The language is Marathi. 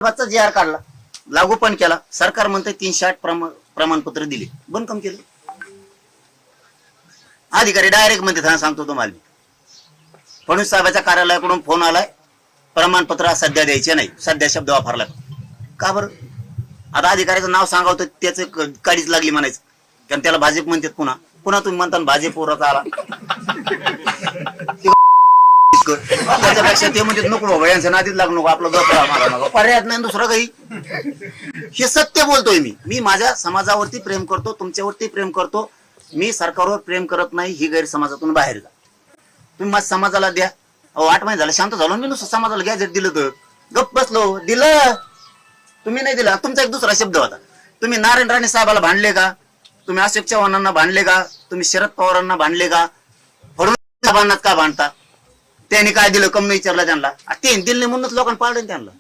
चा जी आर काढला, लागू पण केला. सरकार म्हणते 308 प्रमाणपत्र दिले, बंद कम केलं. अधिकारी डायरेक्ट म्हणते, सांगतो तुम्हाला, फडणवीस साहेबांच्या कार्यालयाकडून फोन आलाय, प्रमाणपत्र सध्या द्यायचे नाही. सध्या शब्द वापरला का बरं? आता अधिकाऱ्याचं नाव सांगावं तर त्याचं काडीच लागली म्हणायचं, कारण त्याला भाजप म्हणतात. पुन्हा पुन्हा तुम्ही म्हणता भाजप पोराचा आला. त्याच्यापेक्षा ते म्हणजे नको बाबा, यांच्या नादीत लागू नको, आपलं गप्पा मारा नको, पर्याय नाही दुसरं काही. हे सत्य बोलतोय मी माझ्या समाजावरती प्रेम करतो, तुमच्यावरती प्रेम करतो. मी सरकारवर प्रेम करत नाही, ही गैरसमाजातून बाहेर जा. तुम्ही माझ्या समाजाला द्या. 8 महिने झाले शांत झालो मी, नुसतं समाजाला गॅजेट दिलं तर गप्प बसलो. दिलं तुम्ही, नाही दिला. तुमचा एक दुसरा शब्द होता. तुम्ही नारायण राणे साहेबाला भांडले का? तुम्ही अशोक चव्हाणांना भांडले का? तुम्ही शरद पवारांना भांडले का? फडणवीस साहेबांना का भांडता? त्यांनी काय दिलं कम विचारलं त्यांना, ते दिल्ली म्हणूनच लोकांना पाळलं त्यांना.